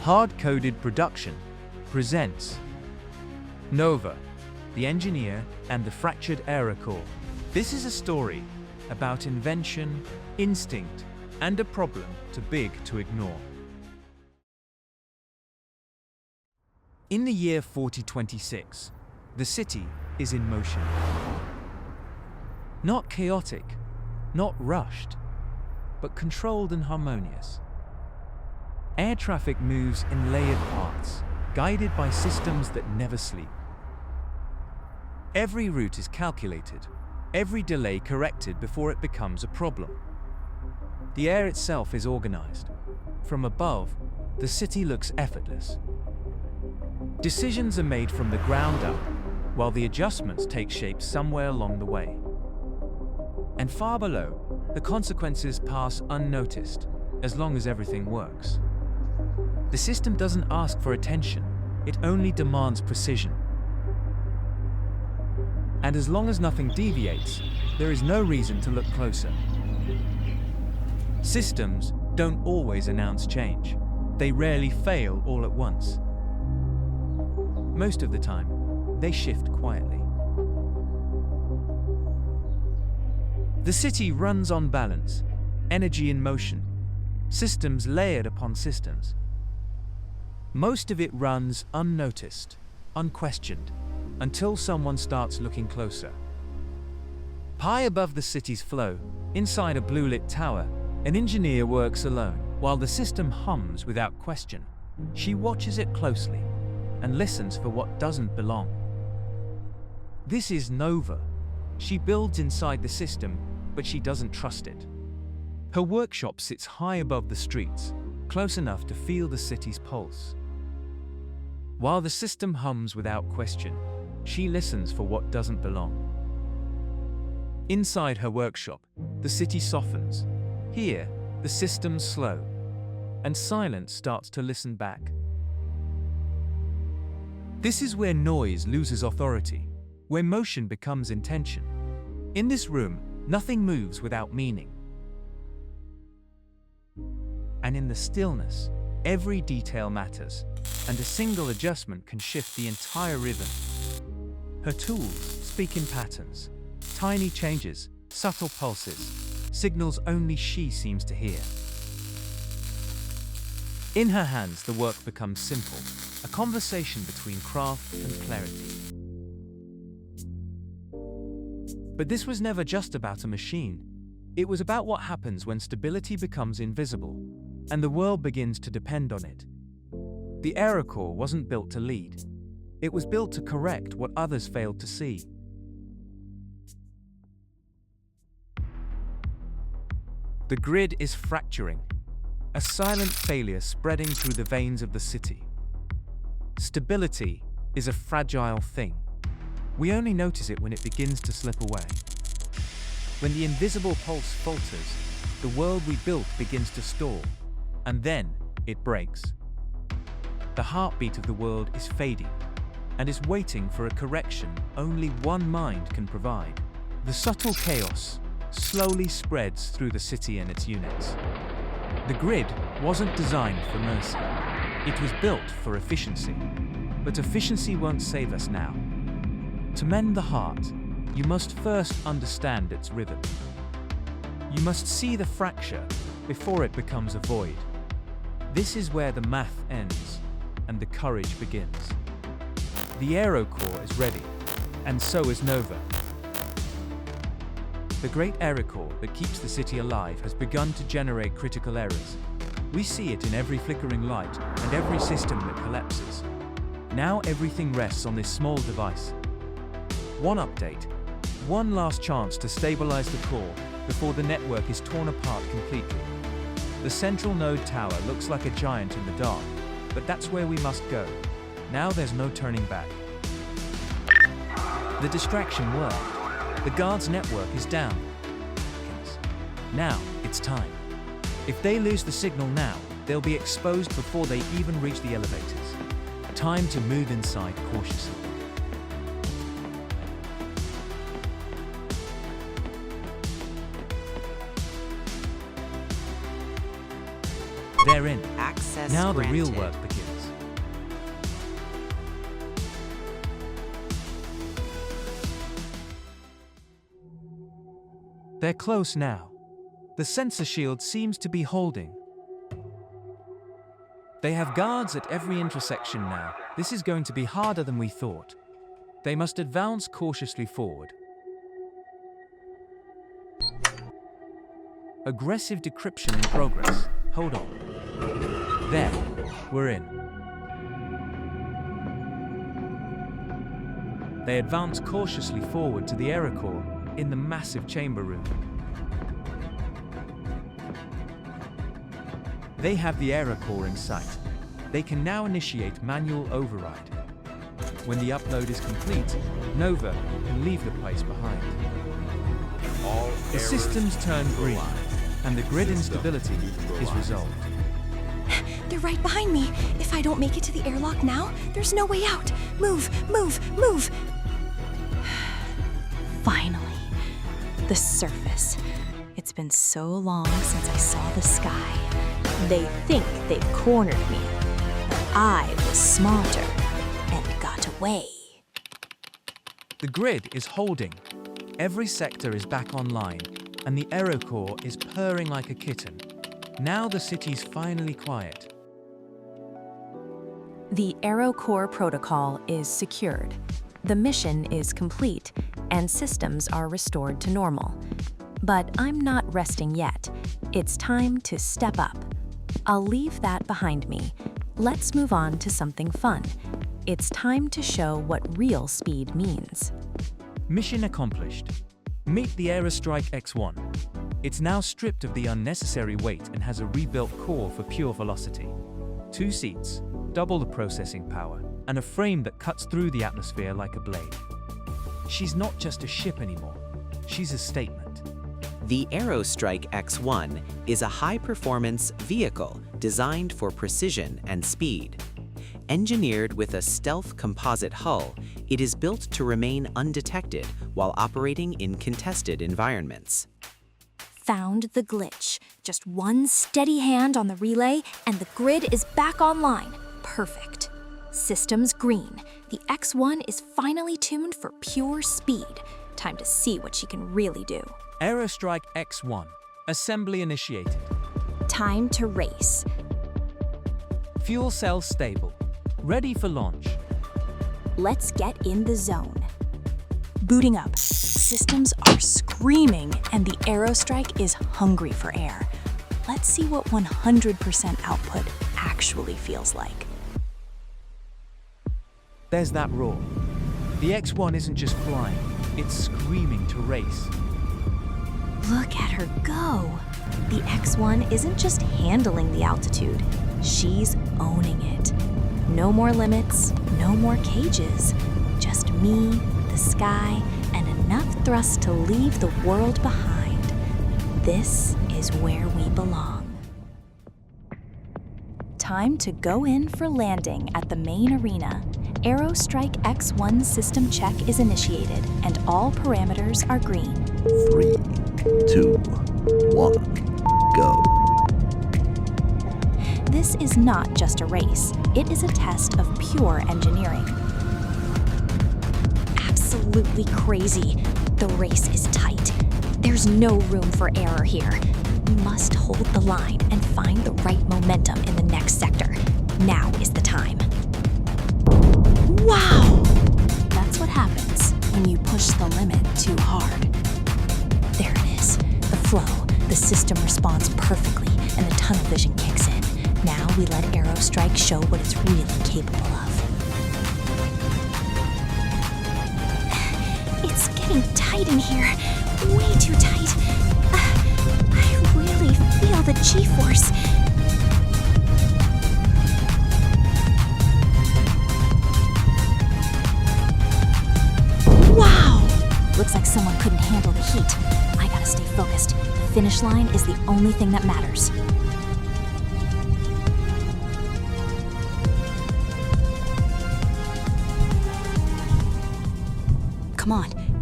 Hardcoded Production presents Nova, the Engineer and the Fractured AeroCore. This is a story about invention, instinct, and a problem too big to ignore. In the year 4026, the city is in motion. Not chaotic, not rushed, but controlled and harmonious. Air traffic moves in layered paths, guided by systems that never sleep. Every route is calculated, every delay corrected before it becomes a problem. The air itself is organized. From above, the city looks effortless. Decisions are made from the ground up, while the adjustments take shape somewhere along the way. And far below, the consequences pass unnoticed, as long as everything works. The system doesn't ask for attention, it only demands precision. And as long as nothing deviates, there is no reason to look closer. Systems don't always announce change. They rarely fail all at once. Most of the time, they shift quietly. The city runs on balance, energy in motion, systems layered upon systems. Most of it runs unnoticed, unquestioned, until someone starts looking closer. High above the city's flow, inside a blue-lit tower, an engineer works alone, while the system hums without question. She watches it closely and listens for what doesn't belong. This is Nova. She builds inside the system, but she doesn't trust it. Her workshop sits high above the streets, close enough to feel the city's pulse. While the system hums without question, she listens for what doesn't belong. Inside her workshop, the city softens. Here, the system's slow, and silence starts to listen back. This is where noise loses authority, where motion becomes intention. In this room, nothing moves without meaning. And in the stillness, every detail matters, and a single adjustment can shift the entire rhythm. Her tools speak in patterns, tiny changes, subtle pulses, signals only she seems to hear. In her hands, the work becomes simple, a conversation between craft and clarity. But this was never just about a machine. It was about what happens when stability becomes invisible, and the world begins to depend on it. The AeroCore wasn't built to lead. It was built to correct what others failed to see. The grid is fracturing, a silent failure spreading through the veins of the city. Stability is a fragile thing. We only notice it when it begins to slip away. When the invisible pulse falters, the world we built begins to stall, and then it breaks. The heartbeat of the world is fading, and is waiting for a correction only one mind can provide. The subtle chaos slowly spreads through the city and its units. The grid wasn't designed for mercy. It was built for efficiency. But efficiency won't save us now. To mend the heart, you must first understand its rhythm. You must see the fracture before it becomes a void. This is where the math ends and the courage begins. The AeroCore is ready, and so is Nova. The great AeroCore that keeps the city alive has begun to generate critical errors. We see it in every flickering light and every system that collapses. Now everything rests on this small device. One update, one last chance to stabilize the core before the network is torn apart completely. The central node tower looks like a giant in the dark, but that's where we must go. Now there's no turning back. The distraction worked. The guard's network is down. Now it's time. If they lose the signal now, they'll be exposed before they even reach the elevators. Time to move inside cautiously. They're in. Access Now the granted. real work begins. They're close now. The sensor shield seems to be holding. They have guards at every intersection now. This is going to be harder than we thought. They must advance cautiously forward. Aggressive decryption in progress. Hold on. There, we're in. They advance cautiously forward to the AeroCore in the massive chamber room. They have the AeroCore in sight. They can now initiate manual override. When the upload is complete, Nova can leave the place behind. The systems turn green, and the grid instability is resolved. They're right behind me. If I don't make it to the airlock now, there's no way out. Move, move, move. Finally, the surface. It's been so long since I saw the sky. They think they've cornered me, but I was smarter and got away. The grid is holding. Every sector is back online, and the AeroCore is purring like a kitten. Now the city's finally quiet. The AeroCore protocol is secured. The mission is complete, and systems are restored to normal. But I'm not resting yet. It's time to step up. I'll leave that behind me. Let's move on to something fun. It's time to show what real speed means. Mission accomplished. Meet the AeroStrike X1. It's now stripped of the unnecessary weight and has a rebuilt core for pure velocity. 2 seats, double the processing power, and a frame that cuts through the atmosphere like a blade. She's not just a ship anymore. She's a statement. The AeroStrike X1 is a high-performance vehicle designed for precision and speed. Engineered with a stealth composite hull, it is built to remain undetected while operating in contested environments. Found the glitch. Just one steady hand on the relay, and the grid is back online. Perfect. Systems green. The X1 is finally tuned for pure speed. Time to see what she can really do. AeroStrike X1. Assembly initiated. Time to race. Fuel cells stable. Ready for launch. Let's get in the zone. Booting up. Systems are screaming, and the AeroStrike is hungry for air. Let's see what 100% output actually feels like. There's that roar. The X1 isn't just flying, it's screaming to race. Look at her go. The X1 isn't just handling the altitude, she's owning it. No more limits, no more cages. Just me, the sky, and enough thrust to leave the world behind. This is where we belong. Time to go in for landing at the main arena. AeroStrike X1 system check is initiated, and all parameters are green. 3, 2, 1, go. This is not just a race. It is a test of pure engineering. Absolutely crazy. The race is tight. There's no room for error here. We must hold the line and find the right momentum in the next sector. Now is the time. Wow! That's what happens when you push the limit too hard. There it is. The flow. The system responds perfectly, and the tunnel vision kicks in. Now we let AeroStrike show what it's really capable of. It's getting tight in here. Way too tight. I really feel the G-force. Wow! Looks like someone couldn't handle the heat. I gotta stay focused. The finish line is the only thing that matters.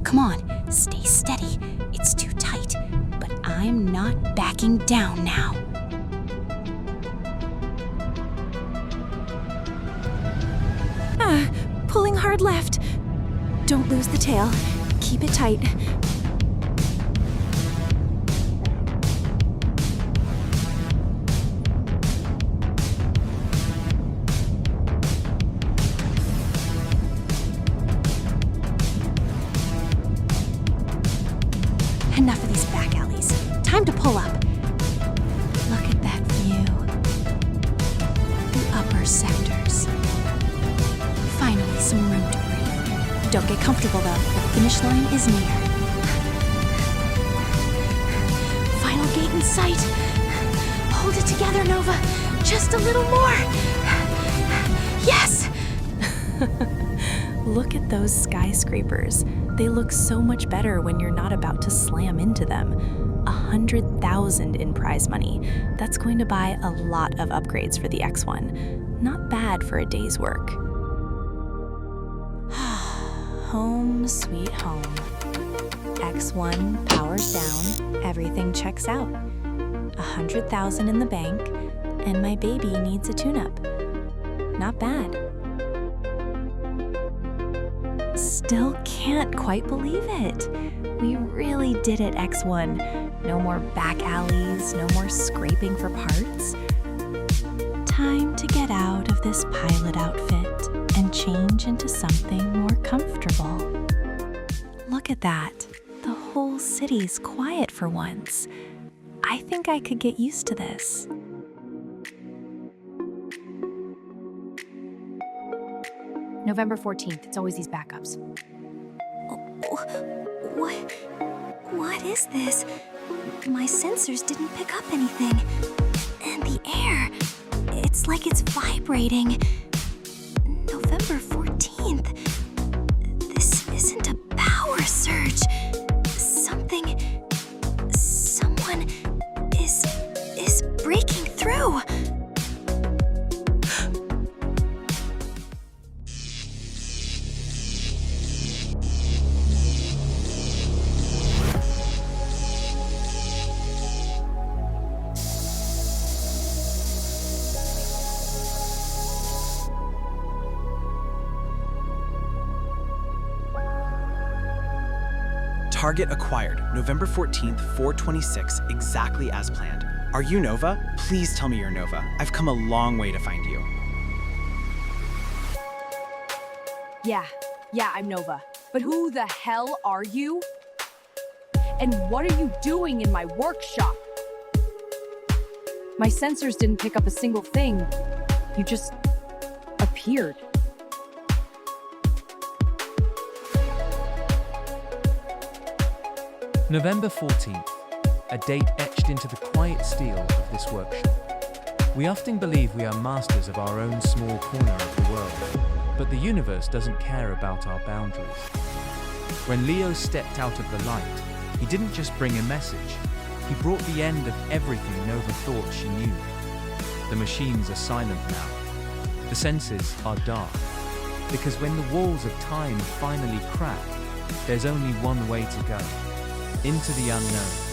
Come on, stay steady. It's too tight, but I'm not backing down now. hard left. Don't lose the tail. Keep it tight. Enough of these back alleys. Time to pull up. Look at that view. The upper sectors. Finally, some room to breathe. Don't get comfortable though. The finish line is near. Final gate in sight. Hold it together, Nova. Just a little more. Yes! Look at those skyscrapers. They look so much better when you're not about to slam into them. 100,000 in prize money. That's going to buy a lot of upgrades for the X1. Not bad for a day's work. Home sweet home. X1 powers down, everything checks out. 100,000 in the bank, and my baby needs a tune-up. Not bad. Still can't quite believe it. We really did it, X1. No more back alleys, no more scraping for parts. Time to get out of this pilot outfit and change into something more comfortable. Look at that. The whole city's quiet for once. I think I could get used to this. November 14th, it's always these backups. What is this? My sensors didn't pick up anything. And the air, it's like it's vibrating. November 14th. This isn't a power surge. Someone is breaking through. Target acquired, November 14th, 4:26, exactly as planned. Are you Nova? Please tell me you're Nova. I've come a long way to find you. Yeah, I'm Nova. But who the hell are you? And what are you doing in my workshop? My sensors didn't pick up a single thing. You just appeared. November 14th, a date etched into the quiet steel of this workshop. We often believe we are masters of our own small corner of the world, but the universe doesn't care about our boundaries. When Leo stepped out of the light, he didn't just bring a message, he brought the end of everything Nova thought she knew. The machines are silent now. The senses are dark. Because when the walls of time finally crack, there's only one way to go. Into the unknown.